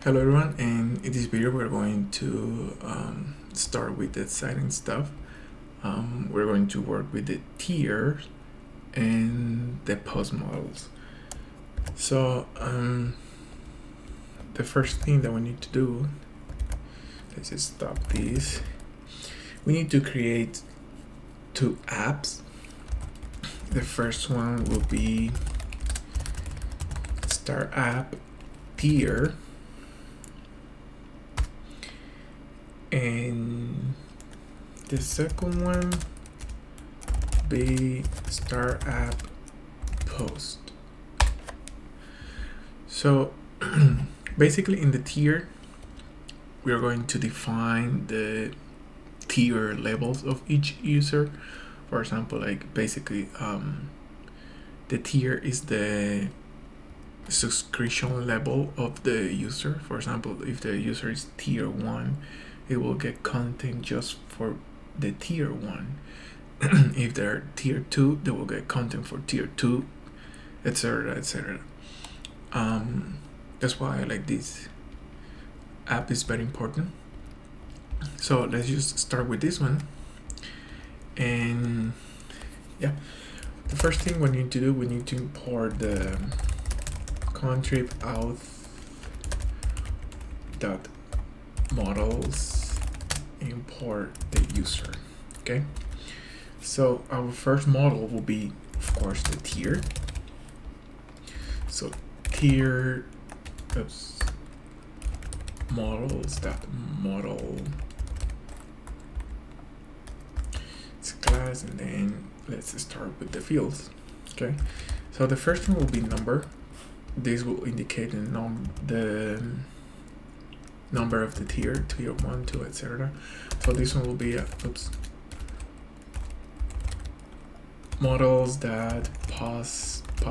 Hello everyone, and in this video we're going to start with the exciting stuff. We're going to work with the tiers and the post models. So the first thing that we need to do, let's just stop this. We need to create two apps. The first one will be Start App Tier, and the second one be Start App Post. So basically in the tier we are going to define the tier levels of each user. For example, like basically the tier is the subscription level of the user. For example, if the user is tier 1, it will get content just for the tier 1. If they're tier 2, they will get content for tier 2, etc, etc. That's why I like this app, is very important. So let's just start with this one. And yeah, the first thing we need to do, we need to import the contrib auth dot models, import the user. Okay, so our first model will be, of course, the tier. So tier models dot model, it's class, and then let's start with the fields. Okay, so the first one will be number. This will indicate the number of the tier 1, 2, etc. So this one will be models that passive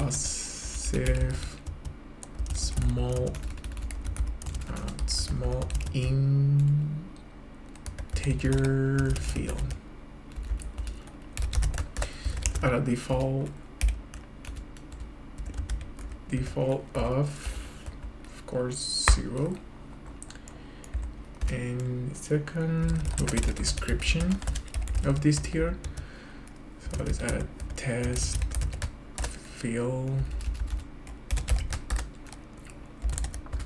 small integer field at a default of course 0, and second will be the description of this tier. So let's add a test field,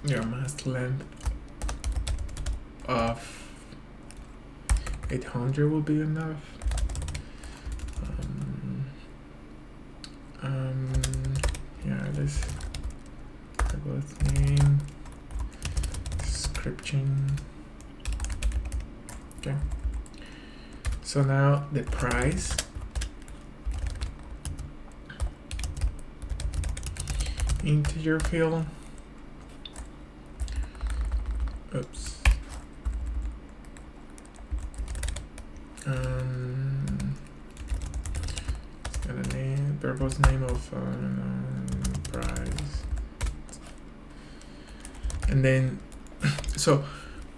your mask length of 800 will be enough. Yeah, let's name, description. Okay, so now the price, integer field, gonna name purpose name of price, and then so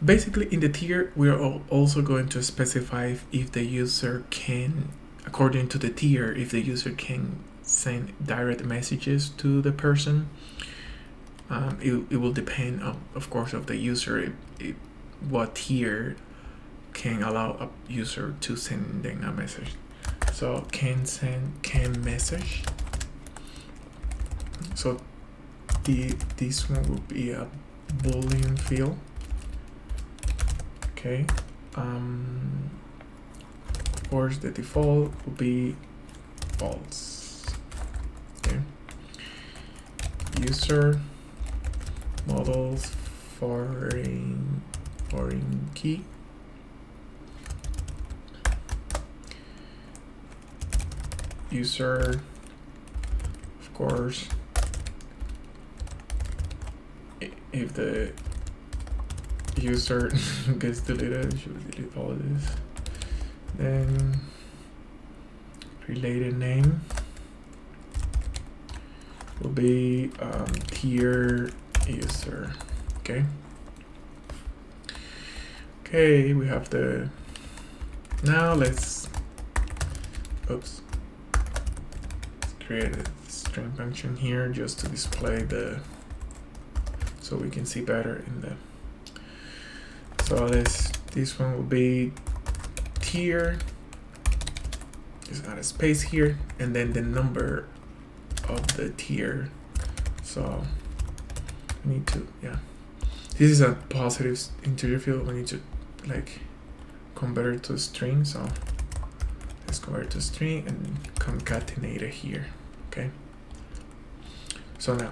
basically in the tier we are also going to specify if the user can, according to the tier, if the user can send direct messages to the person. It will depend of course of the user, what tier can allow a user to send them a message. So can message. So this one will be a boolean field. Okay, of course the default will be false. Okay, user models foreign key, user, of course, if the user gets deleted, should delete all of this. Then related name will be tier user. Okay, we have the, now let's create a string function here just to display the so we can see better in the. So this one will be tier. Just add a space here, and then the number of the tier. So I need to, yeah. This is a positive integer field. We need to like convert it to a string. So let's convert it to a string and concatenate it here. Okay. So now,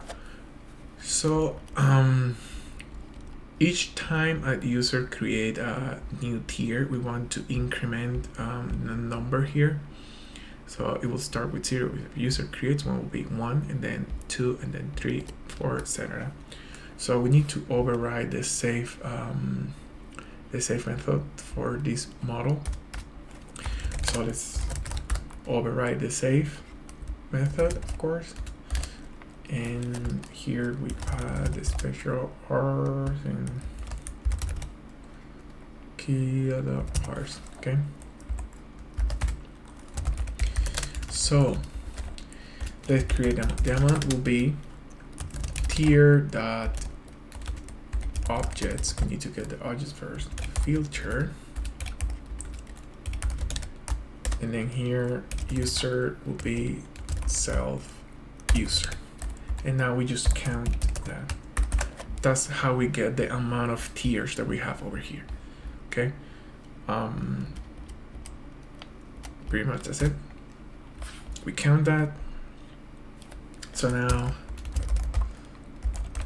each time a user create a new tier, we want to increment the number here. So it will start with 0. If user creates one, will be 1, and then 2, and then 3, 4, etc. So we need to override the save method for this model. So let's override the save method, of course. And here we add the special R's and key other R's. Okay. So let's create them. The amount will be tier dot objects. We need to get the objects first. Filter, and then here user will be self user, and now we just count that. That's how we get the amount of tiers that we have over here. Okay. Pretty much that's it. We count that. So now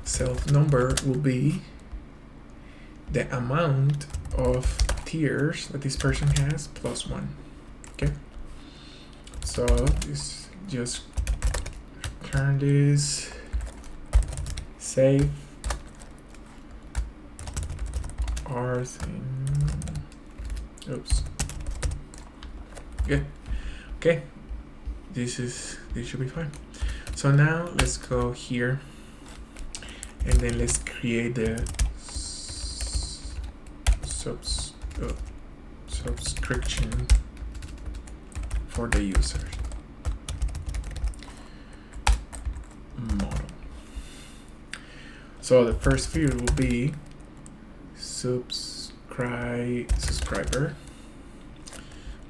self number will be the amount of tiers that this person has plus 1. Okay. So this just turn this, save our thing. Oops. Good. Okay. This should be fine. So now let's go here, and then let's create the subscription for the users model. So the first field will be subscriber.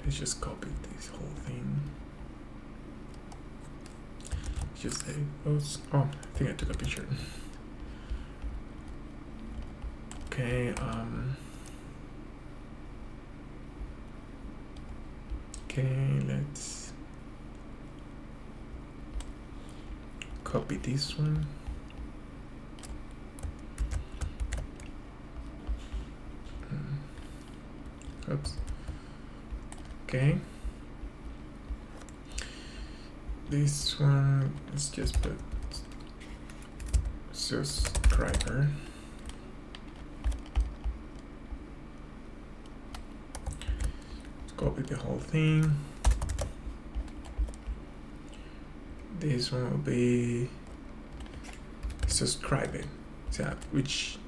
Let's just copy this whole thing. Just say, oh, I think I took a picture. Okay, okay, let's copy this one. Oops. Okay. This one, let's just put subscriber. Let's copy the whole thing. This one will be subscribing. So which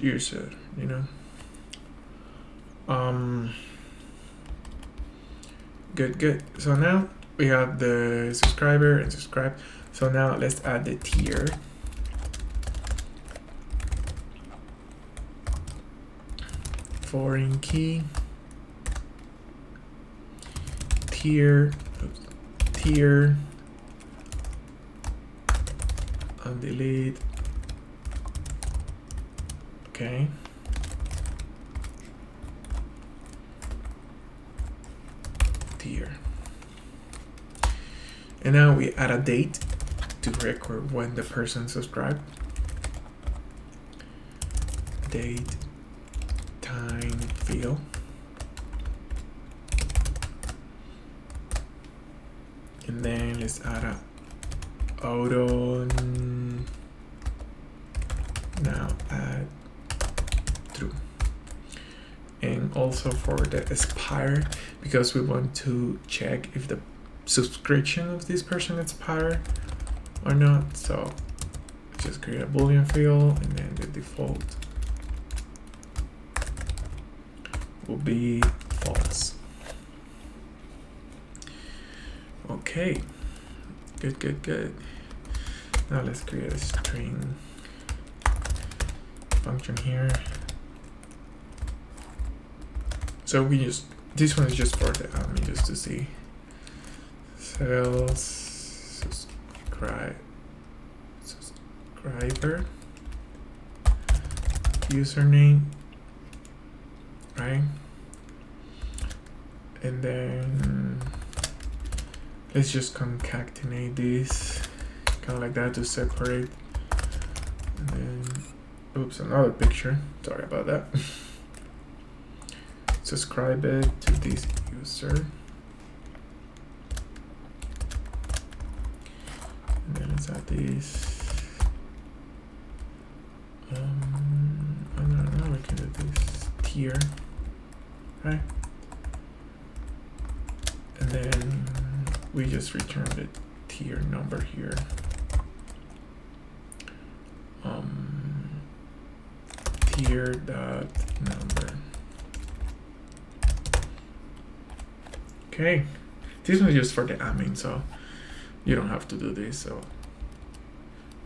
user, you know? Good. So now we have the subscriber and subscribe. So now let's add the tier. Foreign key. Tier. Delete. Okay. Tier. And now we add a date to record when the person subscribed. Date, time, field. And then let's add a auto. Now add true. And also for the expire, because we want to check if the subscription of this person expire or not. So just create a boolean field, and then the default will be false. Okay, good. Now let's create a string function here. So we just, this one is just for the admin, just to see. Sales subscriber username, right? And then let's just concatenate this kind of like that to separate. And then, oops, another picture. Sorry about that. Subscribe it to this user. And then let's add this. I don't know, we can do this tier, right? And then we just return the tier number here. Tier dot number. Okay, this one is just for the admin, so you don't have to do this. So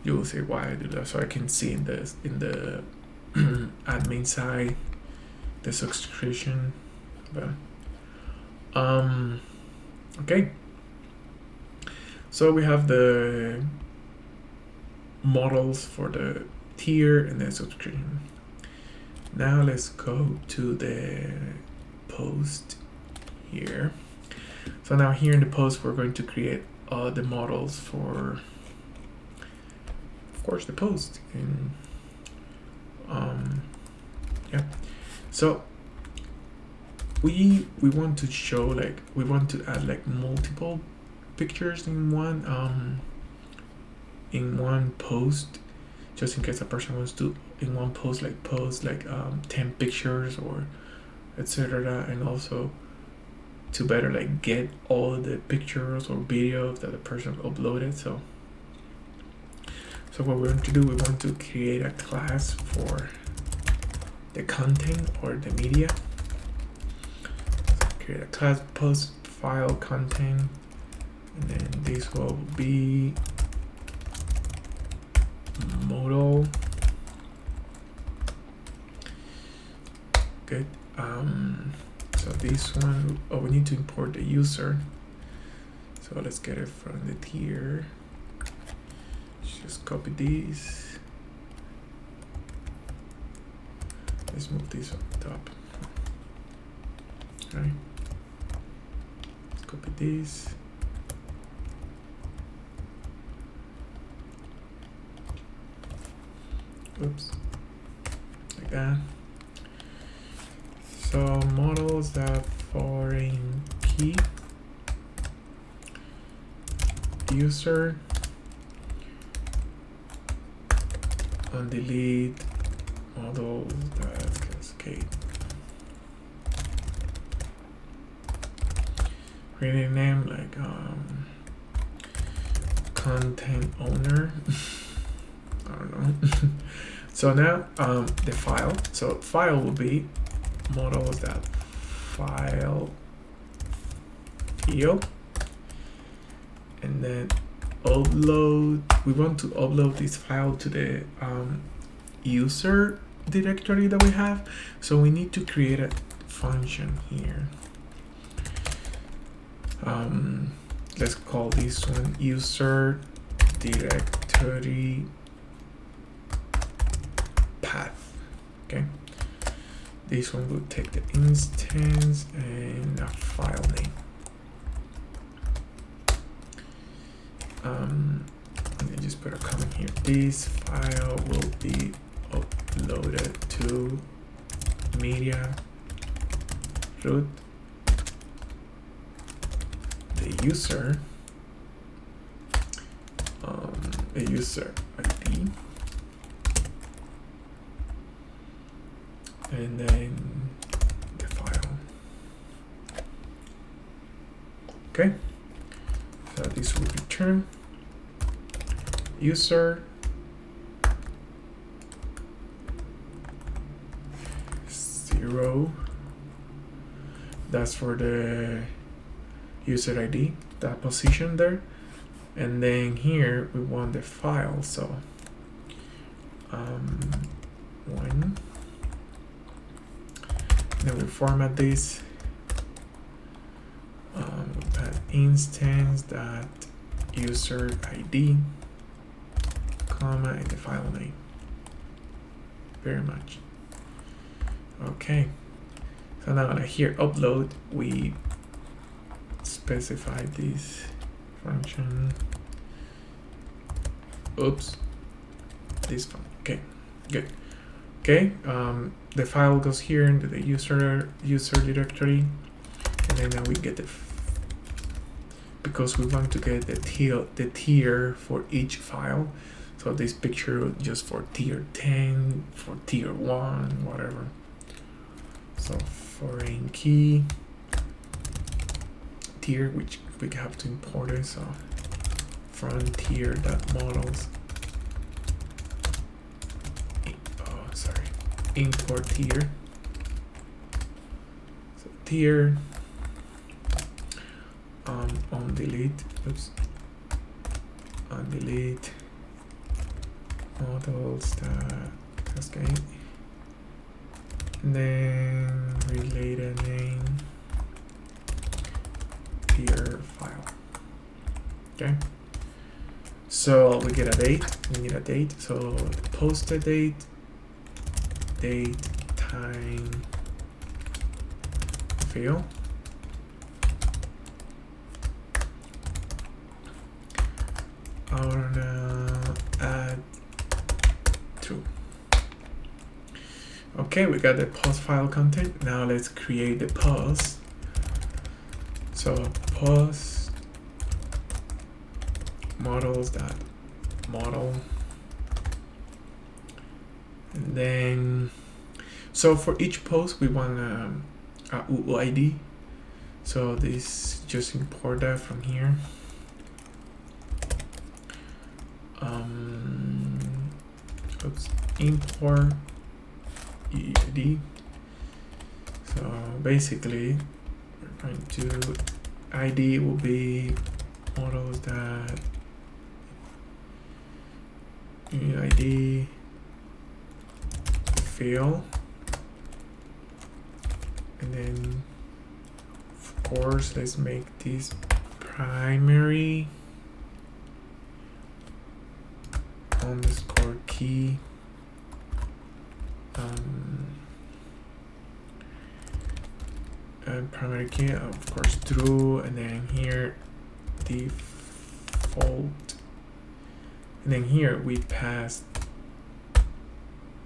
you will see why I do that. So I can see in the admin side the subscription, but okay. So we have the models for the tier and the subscription. Now let's go to the post here. So now here in the post, we're going to create the models for, of course, the post. And yeah, so we want to show, like, we want to add like multiple pictures in one post, just in case a person wants to in one post post 10 pictures or etc., and also to better like get all the pictures or videos that the person uploaded. So what we're going to do, we want to create a class for the content or the media. So create a class post file content, and then this will be modal. Good. So this one, we need to import the user. So let's get it from the tier. Just copy these. Let's move this on top. All right. Let's copy these. Oops. Like that. So models that foreign key user and delete models that cascade. Create a name like content owner. I don't know. So now the file. So file will be models that file field, and then upload. We want to upload this file to the user directory that we have. So we need to create a function here. Let's call this one user directory path. Okay. This one will take the instance and a file name. And then just put a comment here. This file will be uploaded to media root the user ID, and then the file. Okay, so this will return user 0. That's for the user ID, that position there. And then here we want the file, so 1 Then we format this. We add instance that user ID, comma, and the file name. Very much. Okay. So now here upload, we specify this function. Oops. This one. Okay. Good. Okay. The file goes here into the user directory, and then now we get the because we want to get the tier for each file. So this picture just for tier 10, for tier 1, whatever. So foreign key tier, which we have to import it. So frontier.models. Import tier. So tier on delete. Oops. On delete models that cascade. And then related name tier file. Okay. So we get a date. We need a date. So post the date. Date, time, field. Add true. Okay, we got the post file content. Now let's create the post. So post models.model. And then, so for each post, we want a UID. So this, just import that from here. Oops, import UID. So basically, we're going to ID will be models that UID. Field, and then of course let's make this primary underscore key and primary key, of course true, and then here default, and then here we pass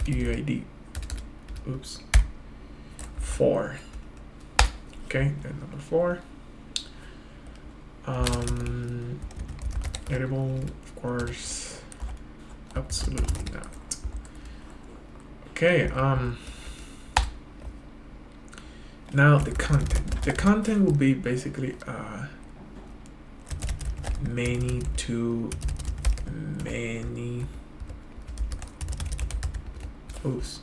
UID. Oops, 4. Okay, then number 4. Editable, of course, absolutely not. Okay, now the content. The content will be basically many to many. Oops.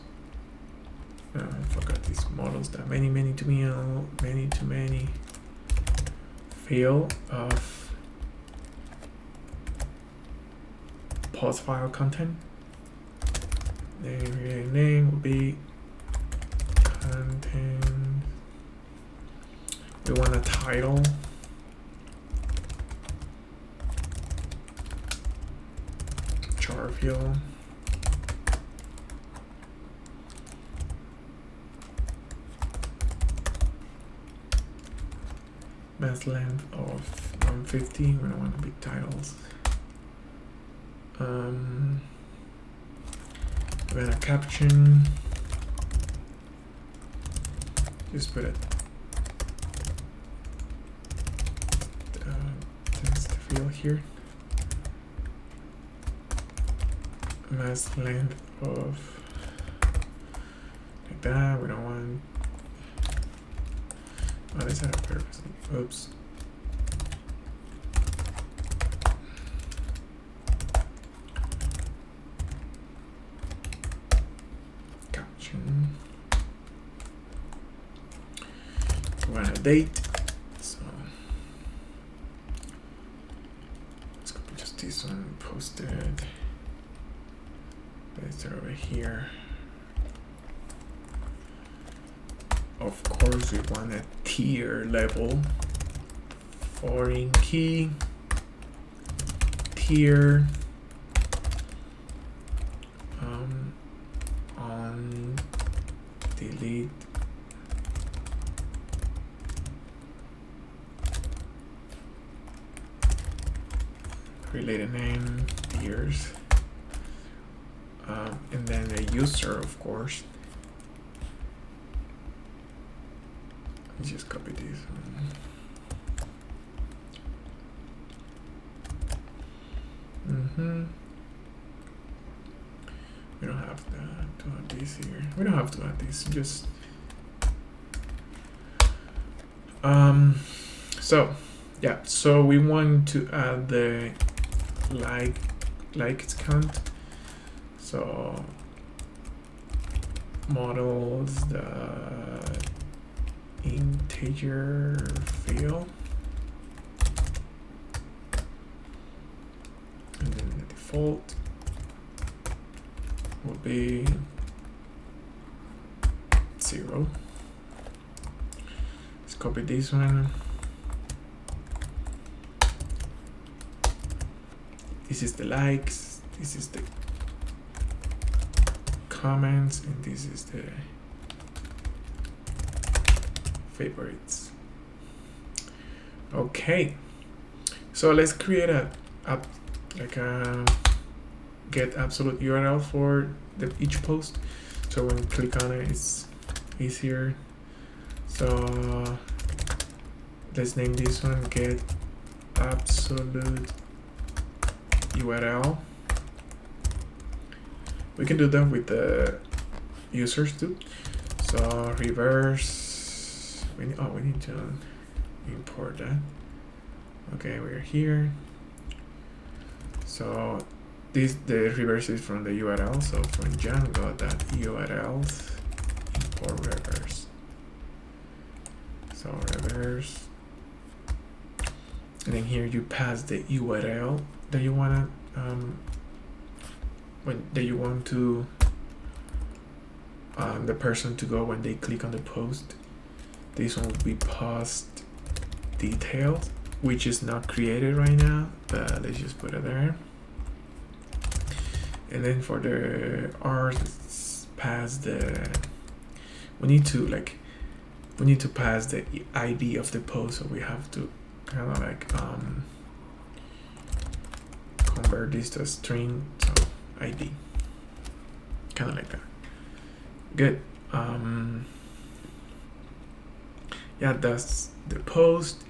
I forgot these models. That many to many field of post file content. Name will be content. We want a title. Char field. Mass length of 150. We don't want big titles. Then a caption. Just put it. Text field here. Mass length of like that. We don't want. Oh, this had a purpose. Oops. Caption. We want a date. So let's copy just this one. Posted. Paste it over here. of course we want a tier level. Foreign key tier on delete related name tiers, and then the user, of course. Let's just copy this one. We don't have to add this here. We don't have to add this. Just so yeah. So we want to add the likes count. So models the integer field. And then the default will be 0. Let's copy this one. This is the likes, this is the comments, and this is the favorites. Okay, so let's create a get absolute URL for each post. So when you click on it, it's easier. So let's name this one get absolute URL. We can do that with the users too. So reverse. We need to import that. Okay, we're here. So the reverse is from the URL. So from Django.urls import reverse. So reverse, and then here you pass the URL that you wanna the person to go when they click on the post. This one will be post details, which is not created right now, but let's just put it there. And then for the R, let's pass we need to pass the ID of the post, so we have to kind of like convert this to a string, so ID, kind of like that. Good. Yeah, that's the post.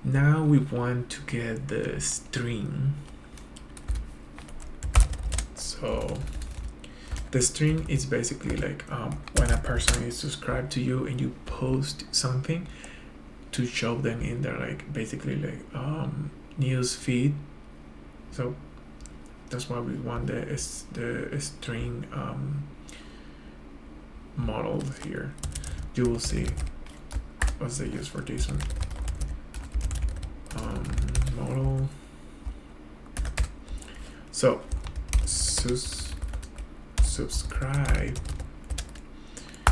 Now we want to get the string. So the string is basically like when a person is subscribed to you and you post something to show them in their basically news feed. So that's why we want the string model here. You will see what's the use for this one. Model. So subscribe.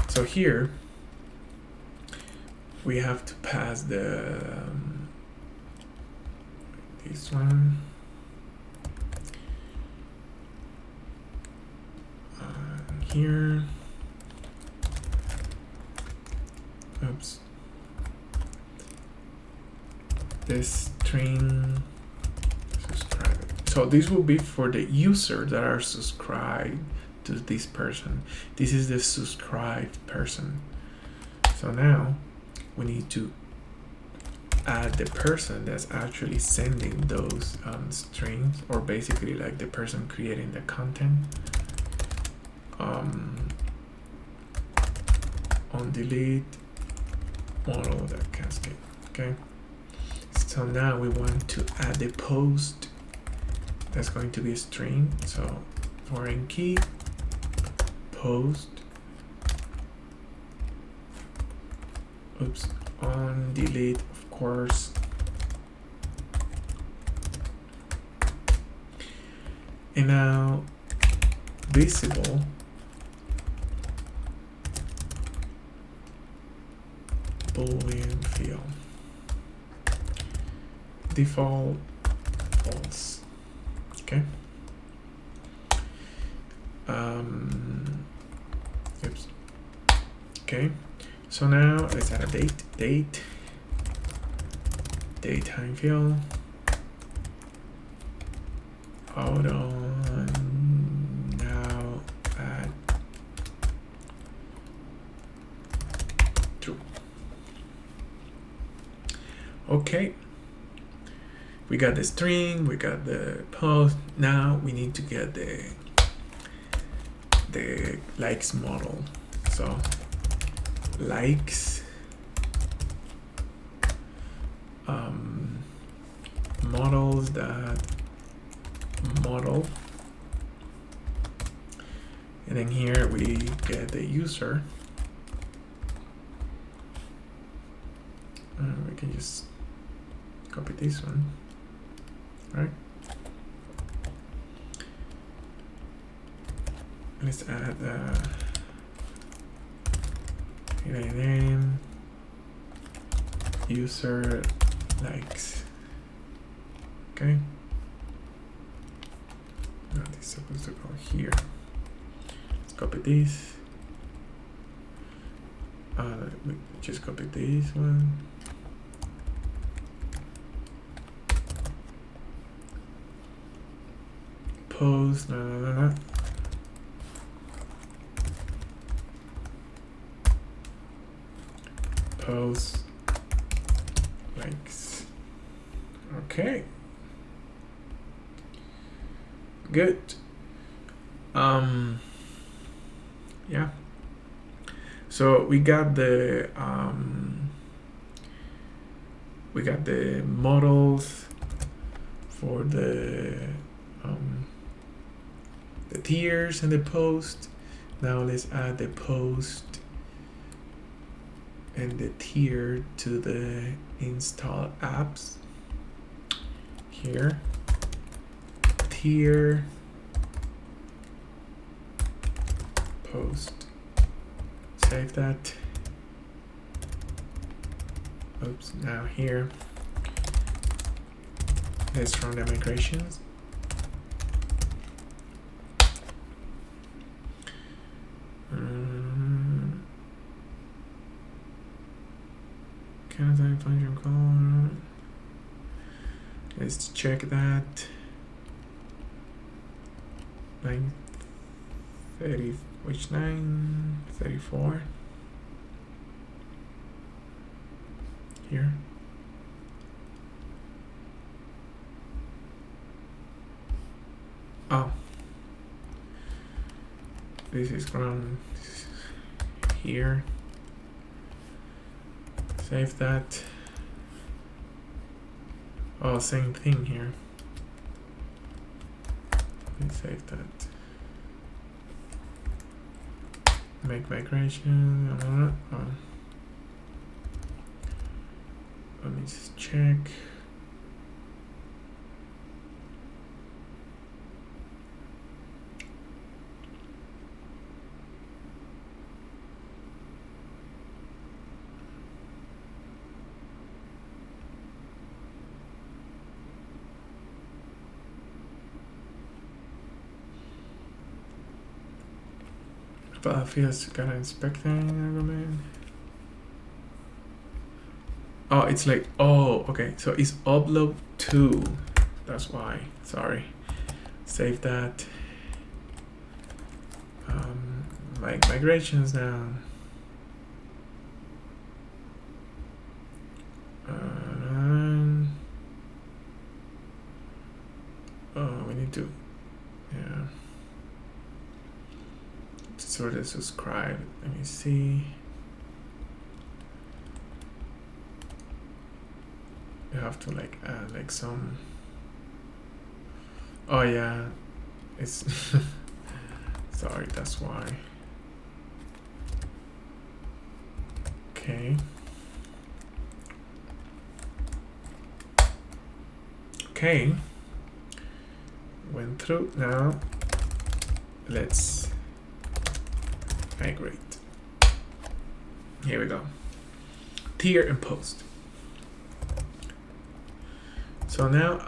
So here we have to pass the this one. Here. Oops. This string subscribe. So this will be for the user that are subscribed to this person. This is the subscribed person. So now we need to add the person that's actually sending those strings, or basically like the person creating the content. On delete model that cascade. Okay. So now we want to add the post that's going to be a string. So foreign key post. Oops. On delete, of course. And now visible. boolean field. Default false. Okay. Oops. Okay. So now let's add a daytime field. Hold on. Now add true. Okay. We got the string, we got the post. Now we need to get the likes model. So likes models that model, and then here we get the user. We can just copy this one, right? Let's add name user likes. Okay. No, this is supposed to go here. Let's copy this. We just copy this one. Post. No. Post likes. Okay. Good. Yeah. So we got the models for the tiers and the post. Now let's add the post and the tier to the install apps. Here, tier post. Save that. Oops, now here, let's run the migrations. Can I function call? Let's check that. 9:30, which 9:34 here. Oh, this is from here. Save that. Oh, same thing here. Let's save that. Make migration. Oh. Let me just check. Feels kind of inspecting argument. Oh, it's like, oh, okay. So it's upload to. That's why. Sorry. Save that. Make migrations now. Oh, we need to. Yeah. Sort of subscribe. Let me see. You have to like add like some. Oh yeah, it's sorry, that's why. Okay. Okay. Went through. Now let's migrate. Here we go. tier and post. So now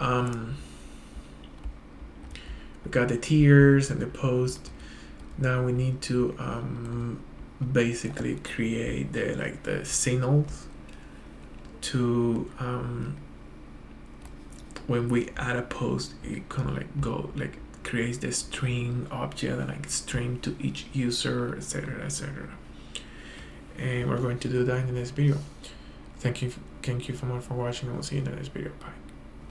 we got the tiers and the post. Now we need to basically create the signals to when we add a post, it kind of creates the string object and string to each user, etc., etc. And we're going to do that in the next video. Thank you so much for watching, and we'll see you in the next video. Bye.